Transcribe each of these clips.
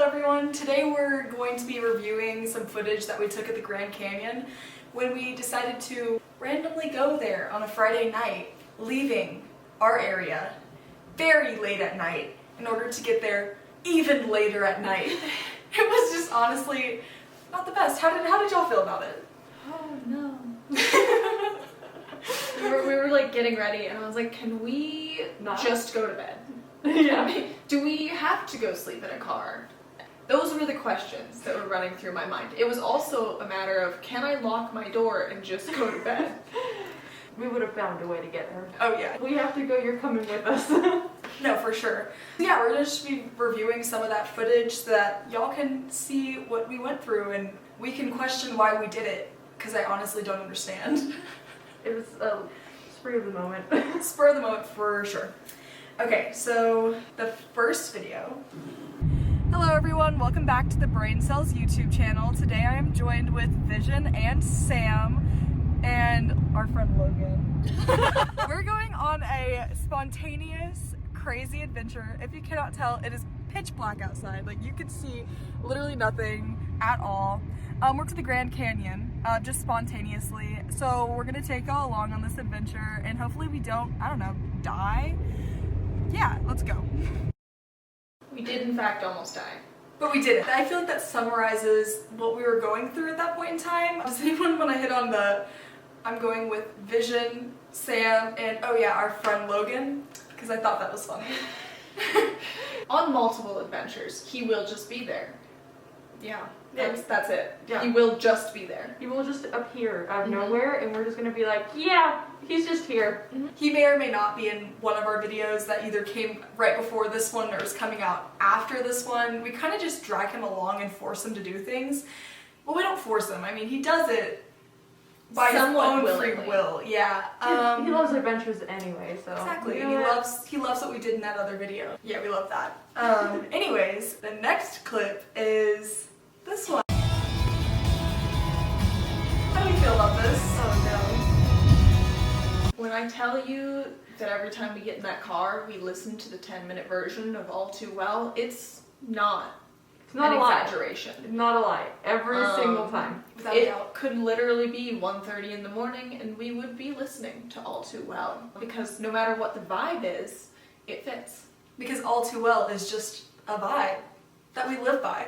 Hello everyone, today we're going to be reviewing some footage that we took at the Grand Canyon when we decided to randomly go there on a Friday night, leaving our area very late at night in order to get there even later at night. It was just honestly not the best. How did y'all feel about it? Oh no. we were like getting ready and I was like, can we just go to bed? Yeah. Do we have to go sleep in a car? Those were the questions that were running through my mind. It was also a matter of, can I lock my door and just go to bed? We would have found a way to get her. Oh yeah. We have to go, you're coming with us. No, for sure. Yeah, we're gonna just be reviewing some of that footage so that y'all can see what we went through and we can question why we did it, because I honestly don't understand. It was a spur of the moment. Spur of the moment for sure. Okay, so the first video. Hello everyone, welcome back to the Brain Cells YouTube channel. Today I am joined with Vision and Sam and our friend Logan. We're going on a spontaneous, crazy adventure. If you cannot tell, it is pitch black outside. Like you could see literally nothing at all. We're to the Grand Canyon, just spontaneously. So we're gonna take y'all along on this adventure and hopefully we don't, I don't know, die? Yeah, let's go. We did in fact almost die. But we didn't. I feel like that summarizes what we were going through at that point in time. Does anyone want to hit on I'm going with Vision, Sam, and oh yeah, our friend Logan, because I thought that was funny. On multiple adventures, he will just be there. Yeah. That's it. Yeah. He will just be there. He will just appear out of nowhere and we're just gonna be like, yeah, he's just here. He may or may not be in one of our videos that either came right before this one or is coming out after this one. We kind of just drag him along and force him to do things. Well, we don't force him. I mean, he does it by his own free will. Yeah. He loves adventures anyway, so. Exactly. You know He loves what we did in that other video. Yeah, we love that. Anyways, the next clip is this one. How do you feel about this? Oh When I tell you that every time we get in that car, we listen to the 10-minute version of All Too Well, it's not It's not an a lie. exaggeration. Not a lie. Every single time. Without It doubt. could literally be 1:30 in the morning and we would be listening to All Too Well because no matter what the vibe is, it fits. Because All Too Well is just a vibe that we live by.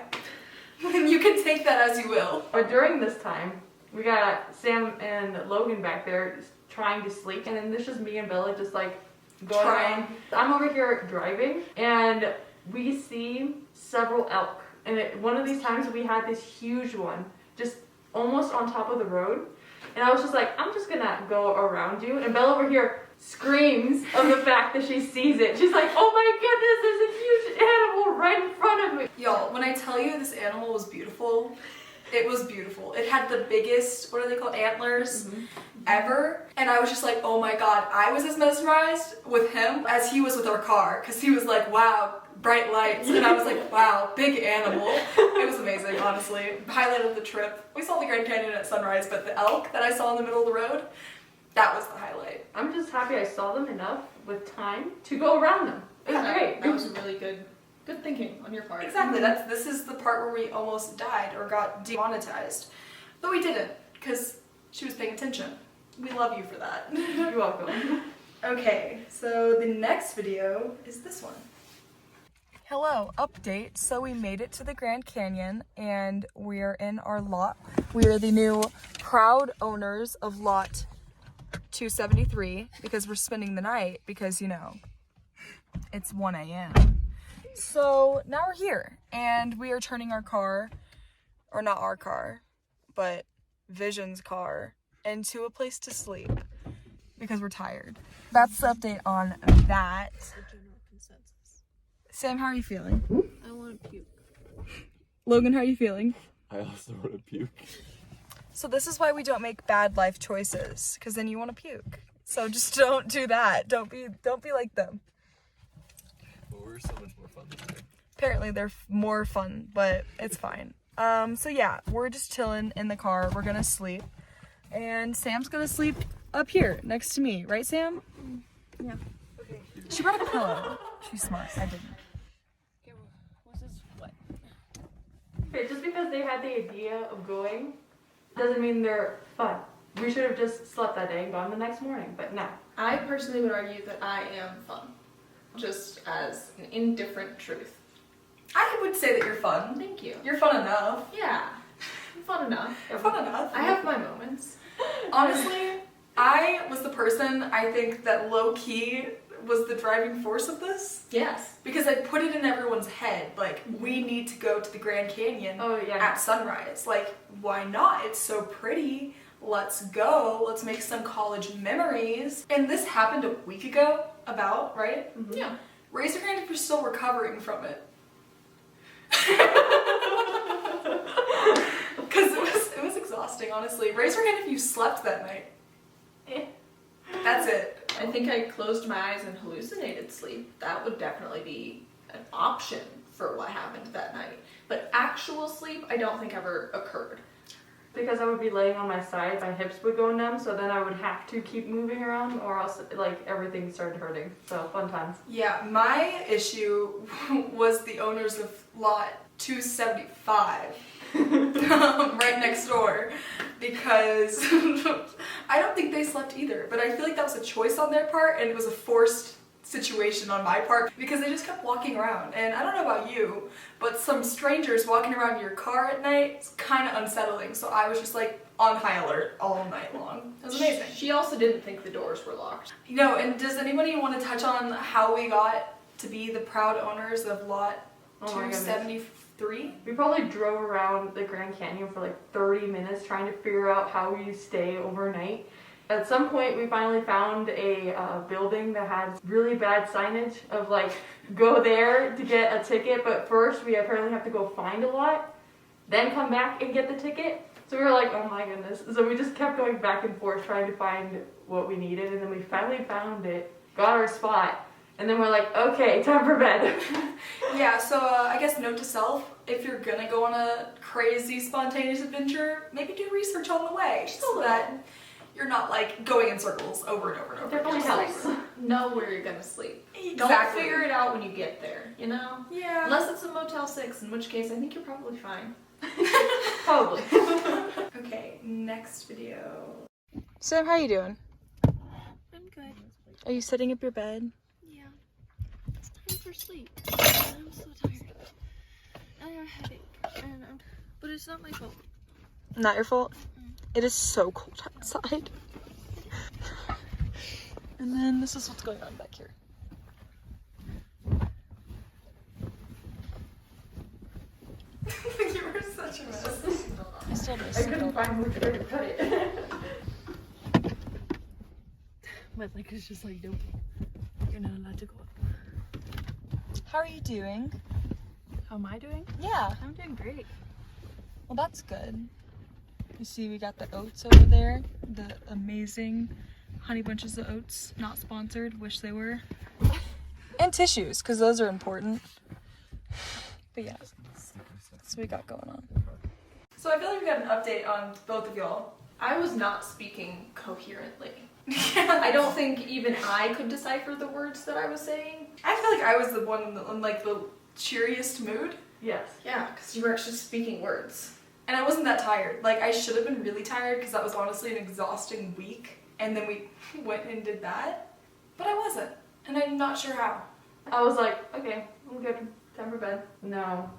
And you can take that as you will. But during this time, we got Sam and Logan back there trying to sleep, and then this is me and Bella just like going around. I'm over here driving, and we see several elk. And one of these times we had this huge one just almost on top of the road. And I was just like, I'm just gonna go around you. And Bella over here screams of the fact that she sees it. She's like, oh my goodness, there's a huge animal right in front of me. Y'all, when I tell you this animal was beautiful, it was beautiful. It had the biggest, what are they called, antlers ever. And I was just like, oh my god, I was as mesmerized with him as he was with our car. Because he was like, wow, bright lights. And I was like, wow, big animal. It was amazing, honestly. Highlight of the trip. We saw the Grand Canyon at sunrise, but the elk that I saw in the middle of the road, that was the highlight. I'm just happy I saw them enough with time to go around them. It was great. That was really good thinking on your part. Exactly. This is the part where we almost died or got demonetized. But we didn't, because she was paying attention. We love you for that. You're welcome. Okay, so the next video is this one. Hello, update. So we made it to the Grand Canyon and we're in our lot. We are the new proud owners of lot 273 because we're spending the night because, you know, it's 1 a.m. So now we're here and we are turning our car, or not our car, but Vision's car, into a place to sleep because we're tired. That's the update on that. General consensus. Sam, how are you feeling? I want to puke. Logan, how are you feeling? I also want to puke. So this is why we don't make bad life choices, because then you want to puke. So just don't do that. Don't be like them. But we're so much more fun than them. Apparently they're more fun, but it's fine. So yeah, we're just chilling in the car. We're gonna sleep. And Sam's gonna sleep up here next to me. Right, Sam? Yeah. She brought a pillow. She's smart. I didn't. Okay, what's this? What? Okay, just because they had the idea of going doesn't mean they're fun. We should have just slept that day and gone the next morning, but no. I personally would argue that I am fun, just as an indifferent truth. I would say that you're fun. Thank you. You're fun enough. Yeah, I'm fun enough. You're fun enough. I have my moments. Honestly, I was the person I think that low key was the driving force of this. Yes. Because I put it in everyone's head, like, we need to go to the Grand Canyon Oh, yeah. at sunrise. Like, why not? It's so pretty. Let's go. Let's make some college memories. And this happened a week ago, about, right? Yeah. Raise your hand if you're still recovering from it. Because it was exhausting, honestly. Raise your hand if you slept that night. That's it. I think I closed my eyes and hallucinated sleep. That would definitely be an option for what happened that night. But actual sleep, I don't think ever occurred. Because I would be laying on my side, my hips would go numb, so then I would have to keep moving around, or else like everything started hurting. So fun times. Yeah, my issue was the owners of lot 275 right next door, because I don't think they slept either, but I feel like that was a choice on their part and it was a forced situation on my part because they just kept walking around. And I don't know about you, but some strangers walking around your car at night is kind of unsettling, so I was just like on high alert all night long. It was amazing. She also didn't think the doors were locked. You know, and does anybody want to touch on how we got to be the proud owners of lot Oh my goodness. 273? We probably drove around the Grand Canyon for like 30 minutes trying to figure out how we stay overnight. At some point, we finally found a building that had really bad signage of like, go there to get a ticket, but first we apparently have to go find a lot, then come back and get the ticket. So we were like, oh my goodness. So we just kept going back and forth trying to find what we needed, and then we finally found it, got our spot, and then we're like, okay, time for bed. Yeah, so I guess note to self, if you're gonna go on a crazy spontaneous adventure, maybe do research on the way so that you're not like going in circles over and over and over. Definitely Just, helps. like, Know where you're gonna sleep. Exactly. Don't figure it out when you get there, you know? Yeah. Unless it's a Motel 6, in which case I think you're probably fine. Probably. Okay, next video. Sam, how are you doing? I'm good. Are you setting up your bed? Yeah. It's time for sleep. I'm so tired. I have a headache. But it's not my fault. Not your fault. It is so cold outside. And then this is what's going on back here. You were such a mess. I still do. I couldn't find which way to put it. My leg is just like, nope. You're not allowed to go up. How are you doing? How am I doing? Yeah. I'm doing great. Well, that's good. You see, we got the oats over there. The amazing Honey Bunches of Oats. Not sponsored. Wish they were. And tissues, because those are important. But yeah, that's what we got going on. So I feel like we got an update on both of y'all. I was not speaking coherently. I don't think even I could decipher the words that I was saying. I feel like I was the one in like the cheeriest mood. Yes. Yeah, because you were actually speaking words. And I wasn't that tired. Like, I should have been really tired because that was honestly an exhausting week. And then we went and did that. But I wasn't. And I'm not sure how. I was like, okay, I'm good. Time for bed. No.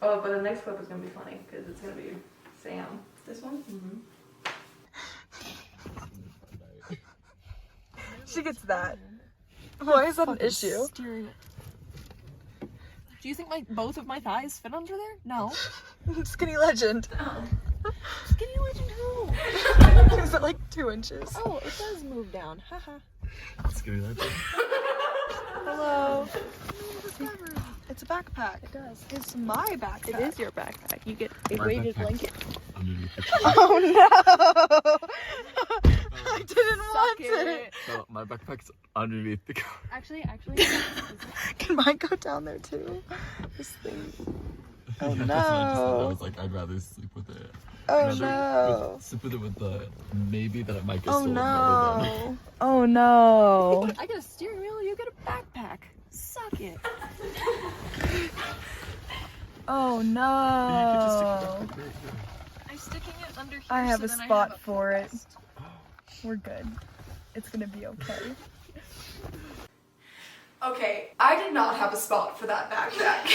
Oh, but the next clip is going to be funny because it's going to be Sam. This one? Mm-hmm. She gets that. Why is that an issue? Steering it. Do you think both of my thighs fit under there? No. Skinny legend. Skinny legend who? Is it like 2 inches? Oh, it does move down. Haha. Skinny legend. Hello. Discovery. It's a backpack. It does. It's my backpack. It is your backpack. You get a My weighted backpack's blanket. Underneath the Oh no! I didn't want it. No, my backpack's underneath the car. Actually. Can mine go down there too? This thing. Oh Yeah, that's what I just thought. I no. was like, I'd rather sleep with it. Oh I'd rather no. sleep with it with the maybe that it might get Oh stolen rather than. no. Oh no. I get a steering wheel, you get a backpack. Suck it. Oh You could just stick it no. up the grate, yeah. I'm sticking it under here. I have so a then spot have a for it. footrest. We're good. It's gonna be okay. Okay, I did not have a spot for that backpack.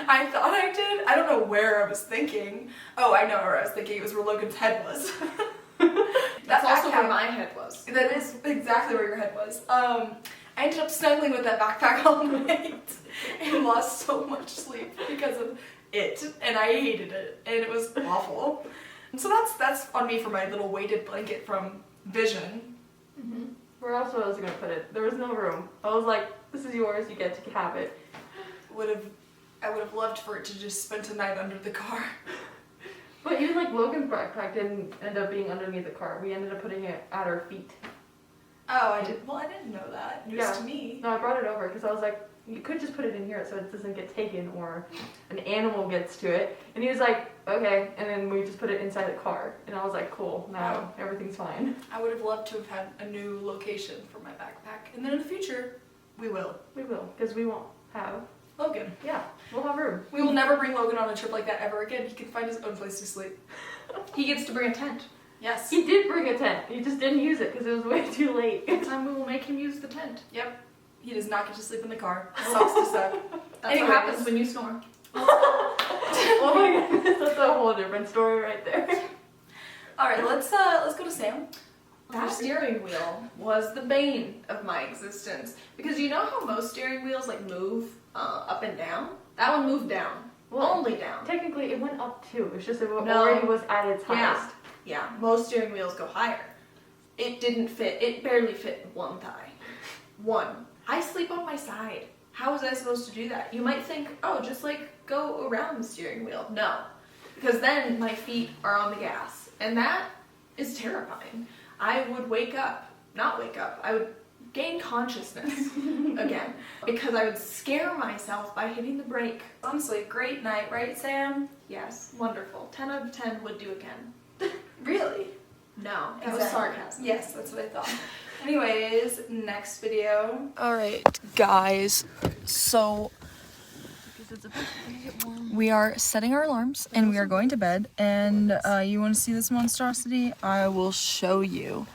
I thought I did. I don't know where I was thinking. Oh, I know where I was thinking. It was where Logan's head was. That's also backpack- where my head was. That is exactly where your head was. I ended up snuggling with that backpack all night and lost so much sleep because of it, and I hated it, and it was awful. So that's on me for my little weighted blanket from Vision. Where else was I gonna put it? There was no room. I was like, this is yours, you get to have it. I would have loved for it to just spend a night under the car. But even like Logan's backpack didn't end up being underneath the car. We ended up putting it at our feet. Oh, I did. Well, I didn't know that. News Yeah. to me. No, I brought it over because I was like, you could just put it in here so it doesn't get taken or an animal gets to it. And he was like, okay. And then we just put it inside the car. And I was like, cool, now everything's fine. I would have loved to have had a new location for my backpack, and then in the future, we will. We will, because we won't have, Logan. yeah, we'll have room. We will never bring Logan on a trip like that ever again. He can find his own place to sleep. He gets to bring a tent. Yes. He did bring a tent. He just didn't use it because it was way too late. Next time we will make him use the tent. Yep. He does not get to sleep in the car. Sucks to suck. That's Anyways. what happens when you snore. Oh my goodness, that's a whole different story right there. All right, let's go to Sam. That steering wheel was the bane of my existence. Because you know how most steering wheels like move up and down? That one moved down. Well, Only down. Technically, it went up too. It's just it No. already was at its Yeah. highest. Yeah, most steering wheels go higher. It didn't fit. It barely fit one thigh. One. I sleep on my side. How was I supposed to do that? You might think, oh, just like go around the steering wheel. No. Because then my feet are on the gas. And that is terrifying. I would I would gain consciousness again. Because I would scare myself by hitting the brake. Honestly, great night, right, Sam? Yes, wonderful. 10 out of 10 would do again. Really? No, that was sarcasm. Yes, that's what I thought. Anyways, next video. All right, guys. So we are setting our alarms and we are going to bed. And you want to see this monstrosity? I will show you.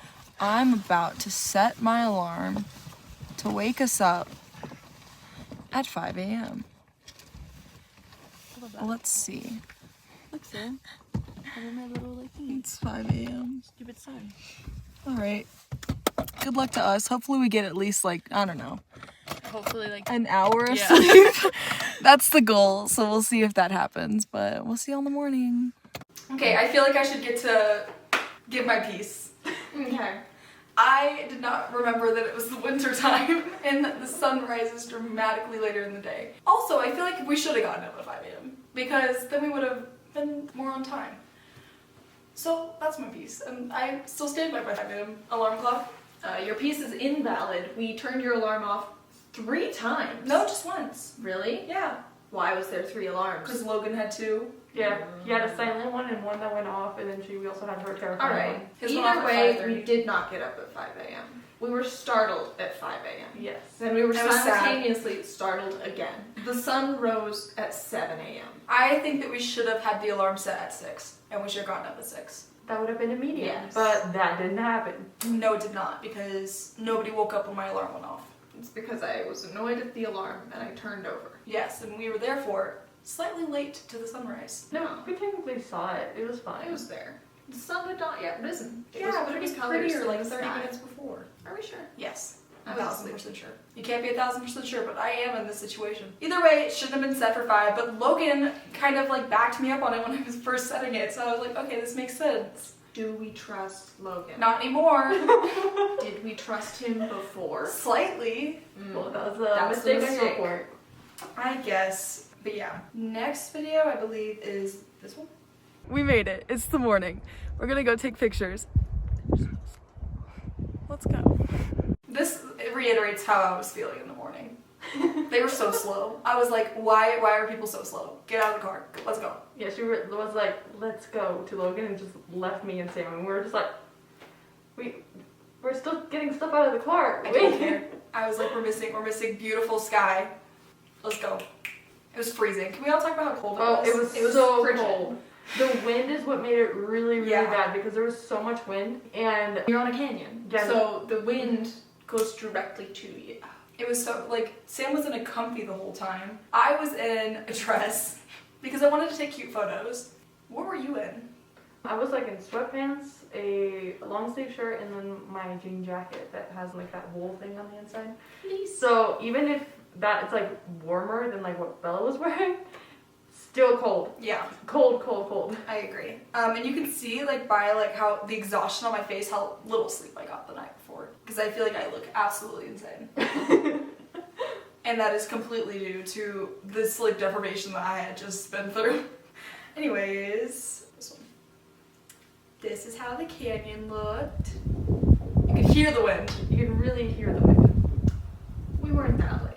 I'm about to set my alarm to wake us up at 5 a.m. Let's see. Look, Sam. Having my little like thingy. It's 5 a.m. Stupid sign. All right. Good luck to us. Hopefully we get at least like, I don't know, Hopefully, like. an hour of Yeah. sleep. That's the goal. So we'll see if that happens, but we'll see you in the morning. Okay, I feel like I should get to give my piece. Okay. I did not remember that it was the winter time and that the sun rises dramatically later in the day. Also, I feel like we should have gotten up at 5 a.m. because then we would have been more on time. So that's my piece, and I still stand by my 5 a.m. alarm clock. Your piece is invalid. We turned your alarm off 3 times. No, just once. Really? Yeah, Why was there 3 alarms? because Logan had 2. Yeah, he had a silent one and one that went off, and then we also had her terrifying Alright. one. His went off Either at way, 5:30. we did not get up at 5 a.m. We were startled at 5 a.m. Yes. Then we were I was sad. simultaneously startled again. The sun rose at 7 a.m. I think that we should have had the alarm set at 6, and we should have gotten up at 6. That would have been immediate, Yes. but that didn't happen. No, it did not, because nobody woke up when my alarm went off. It's because I was annoyed at the alarm and I turned over. Yes, and we were therefore slightly late to the sunrise. No, we technically saw it. It was fine. It was there. The sun had not yet risen. It Yeah, was but it was colors prettier in like the 30 sky. minutes before. Are we sure? Yes. I was 1,000% sure. You can't be 1,000% sure, but I am in this situation. Either way, it shouldn't have been set for 5, but Logan kind of like backed me up on it when I was first setting it, so I was like, okay, this makes sense. Do we trust Logan? Not anymore. Did we trust him before? Slightly, Well, that was a That's the mistake on your mistake. part. I guess. But yeah. Next video, I believe, is this one. We made it. It's the morning. We're gonna go take pictures. Let's go. This reiterates how I was feeling in the morning. They were so slow. I was like, why are people so slow? Get out of the car. Let's go. Yeah, she was like, let's go to Logan, and just left me and Sam, and we were just like, we're still getting stuff out of the car. I don't care. I was like, we're missing beautiful sky. Let's go. was freezing. Can we all talk about how cold Oh, it it was was so frigid. cold. The wind is what made it really, really Yeah. bad because there was so much wind and You're on a canyon, Yeah. so the wind goes directly to you. It was so, like, Sam was in a comfy the whole time. I was in a dress because I wanted to take cute photos. What were you in? I was like in sweatpants, a long sleeve shirt, and then my jean jacket that has like that wool thing on the inside. So even if that it's like warmer than like what Bella was wearing, still cold. Yeah, Cold, cold, cold. I agree. And you can see, like, by, like, how the exhaustion on my face, how little sleep I got the night before. Because I feel like I look absolutely insane. And that is completely due to the sleep deprivation that I had just been through. Anyways, this one. This is how the canyon looked. You could hear the wind. You can really hear the wind. We weren't that late.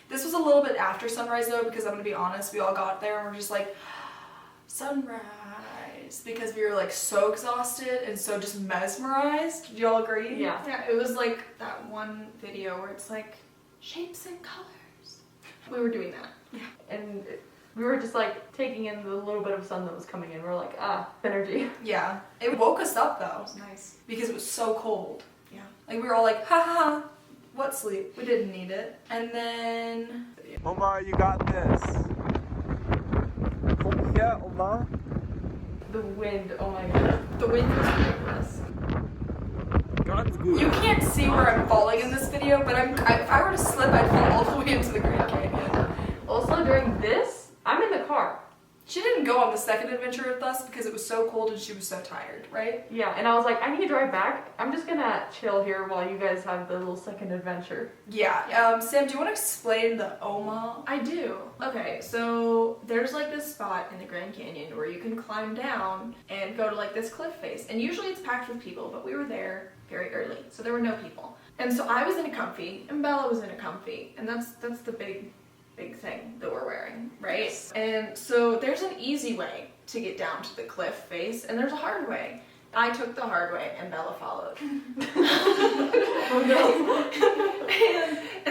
This was a little bit after sunrise though, because I'm gonna be honest, we all got there and we're just like, sunrise, because we were like so exhausted and so just mesmerized. Do y'all agree? Yeah. Yeah, it was like that one video where it's like shapes and colors. We were doing that. And we were just like taking in the little bit of sun that was coming in. We were like, energy. Yeah. It woke us up though, It was nice. because it was so cold. Yeah. Like we were all like, ha ha ha, what sleep? We didn't need it. And then, Omar, you got this. Come here, Omar. The wind, oh my god. The wind was ridiculous. God's good. you can't see where I'm falling in this video, but if I were to slip, I'd fall all the way into the Grand Canyon. Also during this, I'm in the car. She didn't go on the second adventure with us because it was so cold and she was so tired, right? Yeah, and I was like, I need to drive back. I'm just gonna chill here while you guys have the little second adventure. Yeah. Sam, do you want to explain the Oma? I do. Okay, so there's like this spot in the Grand Canyon where you can climb down and go to like this cliff face. And usually it's packed with people, but we were there very early, so there were no people. And so I was in a comfy and Bella was in a comfy, and that's the big thing that we're wearing, right? Yes. And so there's an easy way to get down to the cliff face, and there's a hard way. I took the hard way and Bella followed. Oh no.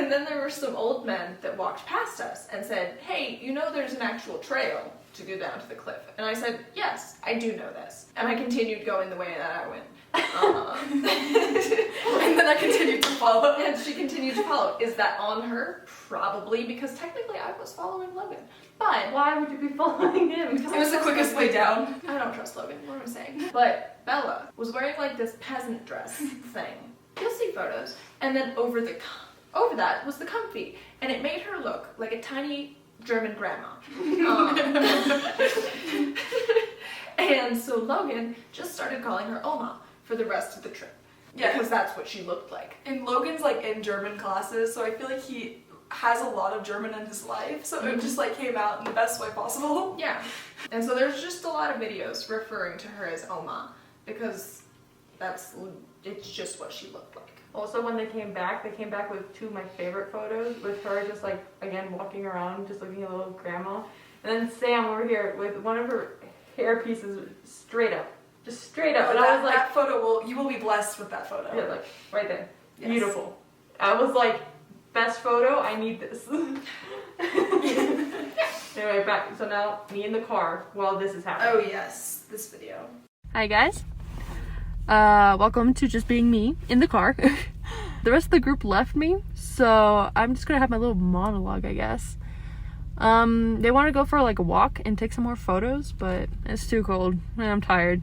And then there were some old men that walked past us and said, hey, you know there's an actual trail to go down to the cliff. And I said, yes, I do know this. And I continued going the way that I went. And then I continued to follow. And she continued to follow. Is that on her? Probably, because technically I was following Logan. But Why would you be following him? It was the quickest way down. I don't trust Logan, what am I saying? But Bella was wearing like this peasant dress thing. You'll see photos. And then over that was the comfy. And it made her look like a tiny German grandma. And so Logan just started calling her Oma for the rest of the trip. Yeah. Because that's what she looked like. And Logan's like in German classes, so I feel like he has a lot of German in his life, so it just like came out in the best way possible. Yeah. And so there's just a lot of videos referring to her as Oma because it's just what she looked like. Also, when they came back with two of my favorite photos with her just like, again, walking around, just looking at a little grandma. And then Sam over here with one of her hair pieces straight up. Just straight up. And I was like, that photo you will be blessed with that photo. yeah, like right there. Yes. Beautiful. I was like, best photo, I need this. Anyway, back. So now, me in the car while this is happening. Oh yes, this video. Hi guys. Welcome to just being me in the car. The rest of the group left me, so I'm just gonna have my little monologue, I guess. They want to go for like a walk and take some more photos, but it's too cold and I'm tired.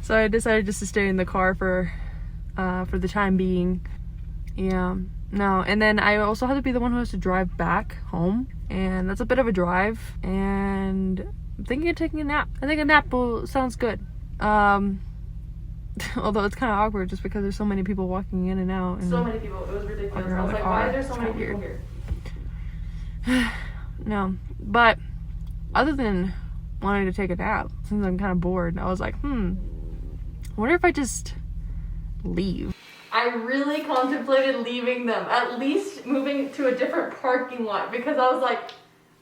So I decided just to stay in the car for the time being. Yeah. No, and then I also have to be the one who has to drive back home, and that's a bit of a drive, and I'm thinking of taking a nap. I think a nap sounds good. Although it's kind of awkward just because there's so many people walking in and out. And So many people. It was ridiculous. Walking I around was the like, car. why are there so It's many kinda people weird. here? No, but other than wanting to take a nap, since I'm kind of bored, I was like, I wonder if I just leave. I really contemplated leaving them, at least moving to a different parking lot, because I was like,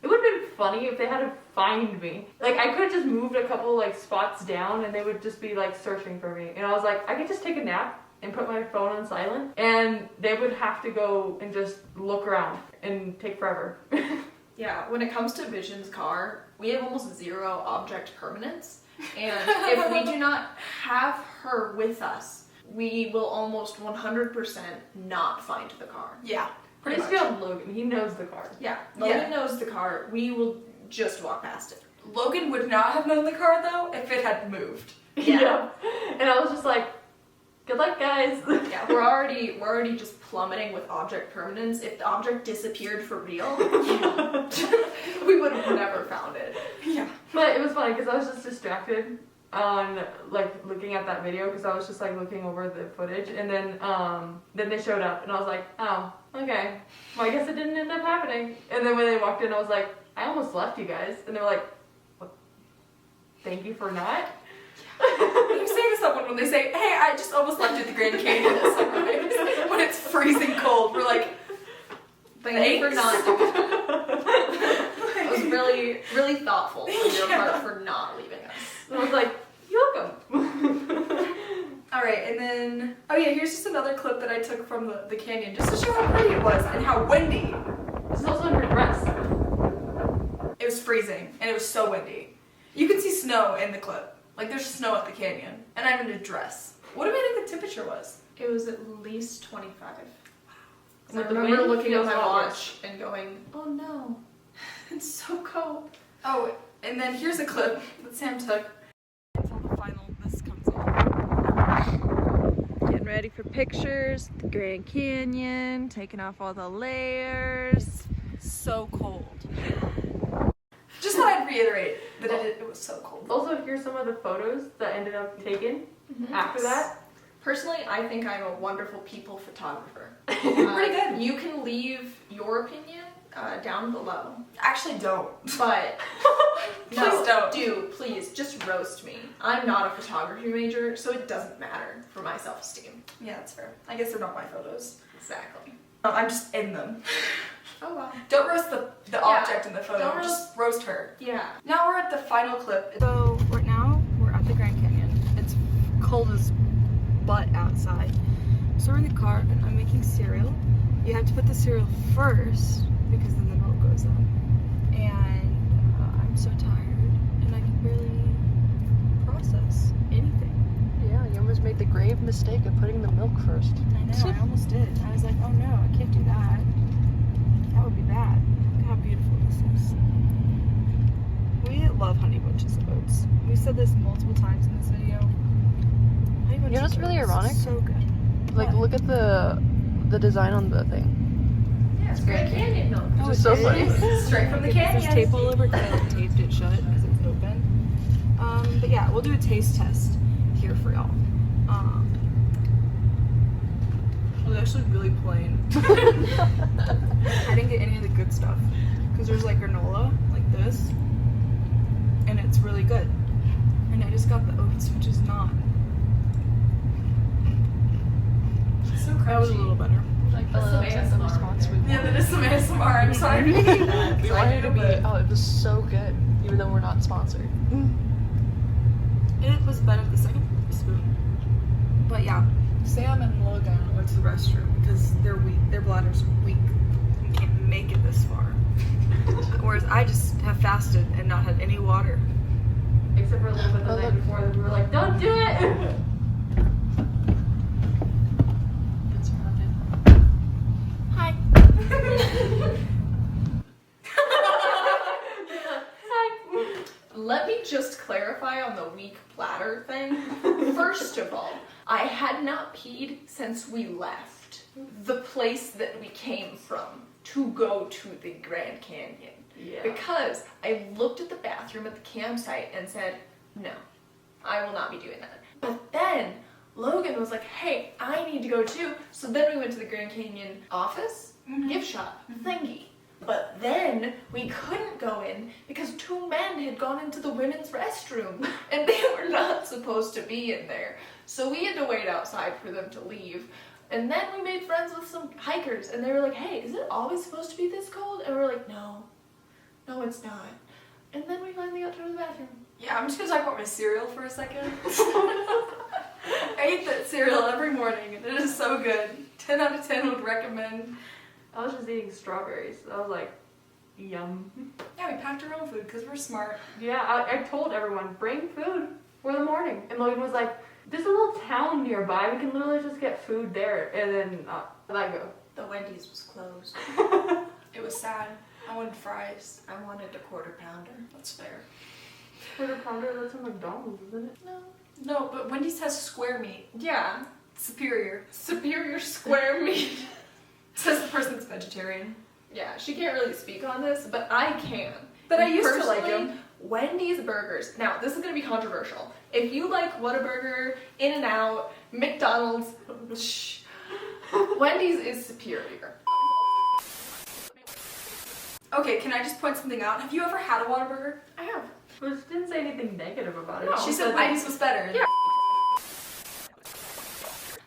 it would have been funny if they had to find me. Like, I could have just moved a couple, like, spots down, and they would just be, like, searching for me. And I was like, I could just take a nap and put my phone on silent, and they would have to go and just look around and take forever. Yeah, when it comes to Vision's car, we have almost 0 object permanence. And if we do not have her with us, we will almost 100% not find the car. Yeah, I pretty just much. feel Logan. He knows the car. Yeah, Logan knows the car. We will just walk past it. Logan would not have known the car though if it had moved. Yeah. And I was just like, good luck, guys. Yeah, we're already just plummeting with object permanence. If the object disappeared for real, we would have never found it. Yeah. But it was funny because I was just distracted on like looking at that video because I was just like looking over the footage, and then they showed up and I was like, oh, okay. Well, I guess it didn't end up happening. And then when they walked in, I was like, I almost left you guys, and they were like, what? Thank you for not. You say to someone when they say, hey, I just almost left you at the Grand Canyon at sunrise when it's freezing cold. We're like, Thank you for thanks. not doing that. It was really, really thoughtful on your part for not leaving us. And I was like, you're welcome. All right, and then, oh yeah, here's just another clip that I took from the canyon just to show how pretty it was and how windy. This is also in her dress. It was freezing and it was so windy. You can see snow in the clip. Like there's snow at the canyon, and I'm in a dress. What do we think the temperature was? It was at least 25. I With the remember wind, looking at feels my a lot watch and going, oh no, it's so cold. Oh, and then here's a clip that Sam took. Until the final mist comes on. Getting ready for pictures, the Grand Canyon, taking off all the layers. So cold. Just thought I'd reiterate that it was so cold. Also, here's some of the photos that ended up taken after that. Personally, I think I'm a wonderful people photographer. Pretty good. You can leave your opinion down below. Actually, don't. But Please don't. Please just roast me. I'm not a photography major, so it doesn't matter for my self-esteem. Yeah, that's fair. I guess they're not my photos. Exactly. I'm just in them. Oh well. Don't roast the object in the photo. Don't Just roast her. Yeah. Now we're at the final clip. So we're at the Grand Canyon. It's cold as butt outside. So we're in the car and I'm making cereal. You have to put the cereal first because then the milk goes up. And I'm so tired and I can barely process anything. Yeah, you almost made the grave mistake of putting the milk first. I know, I almost did. I was like, oh no, I can't do that. That would be bad. Look how beautiful this is. We love honey bunches of oats. We said this multiple times in this video. Honey bunches You know what's of really oats, ironic? So good. Like, look at the design on the thing. Yeah, it's Grand Canyon milk. Which is so funny. Straight from the canyon. There's tape all over it. I taped it shut because it's open. But yeah, we'll do a taste test here for y'all. It was actually really plain. I didn't get any of the good stuff because there's like granola like this, and it's really good. And I just got the oats, which is not. So That was a little better. Like that's some ASMR. Yeah, that is some ASMR. I'm sorry. We wanted it to be. Oh, it was so good, even though we're not sponsored. It was better the second spoon. But yeah, Sam and Logan went to the restroom because they're weak. Their bladder's weak and can't make it this far. Whereas I just have fasted and not had any water. Except for a little bit the night before, that we were like, don't do it! Hi. Let me just clarify on the weak bladder thing. First of all, I had not peed since we left the place that we came from to go to the Grand Canyon. Yeah. Because I looked at the bathroom at the campsite and said, no, I will not be doing that. But then Logan was like, hey, I need to go too. So then we went to the Grand Canyon office, gift shop, thingy. But then we couldn't go in because 2 men had gone into the women's restroom and they were not supposed to be in there. So we had to wait outside for them to leave. And then we made friends with some hikers and they were like, hey, is it always supposed to be this cold? And we were like, no, it's not. And then we finally got to the bathroom. Yeah, I'm just gonna talk about my cereal for a second. I eat that cereal every morning and it is so good. 10 out of 10 would recommend. I was just eating strawberries. I was like, Yum. Yeah, we packed our own food because we're smart. Yeah, I told everyone, bring food for the morning. And Logan was like, there's a little town nearby. We can literally just get food there. And then I go. The Wendy's was closed. It was sad. I wanted fries. I wanted a quarter pounder. That's fair. Quarter pounder, that's a McDonald's, isn't it? No. No, but Wendy's has square meat. Yeah. Superior. Superior square meat. Says the person that's vegetarian. Yeah, she can't really speak on this, but I can. But I And used to like personally, them. Wendy's burgers. Now, this is gonna be controversial. If you like Whataburger, In-N-Out, McDonald's, shh, Wendy's is superior. Okay, can I just point something out? Have you ever had a Whataburger? I have. But she didn't say anything negative about it. No. She said Wendy's was better. Yeah.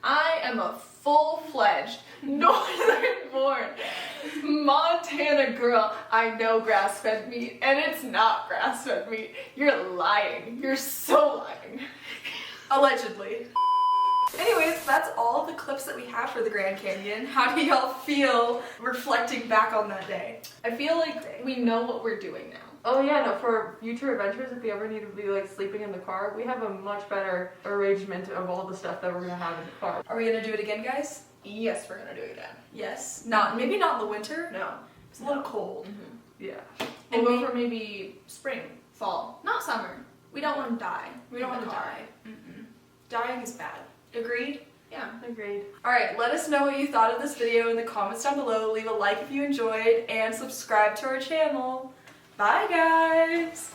I am a full-fledged, northern-born Montana girl. I know grass-fed meat, and it's not grass-fed meat. You're lying. You're so lying. Allegedly. Anyways, that's all the clips that we have for the Grand Canyon. How do y'all feel reflecting back on that day? I feel like we know what we're doing now. Oh yeah, no, for future adventures, if we ever need to be like sleeping in the car, we have a much better arrangement of all the stuff that we're gonna have in the car. Are we gonna do it again, guys? Yes, we're gonna do it again. Yes. Maybe not in the winter. No. It's a little cold. Yeah. We'll And go for maybe spring, fall, not summer. We don't want to die. We don't in want the to car. die. Dying is bad. Agreed? Yeah. Agreed. Alright, let us know what you thought of this video in the comments down below. Leave a like if you enjoyed, and subscribe to our channel. Bye, guys!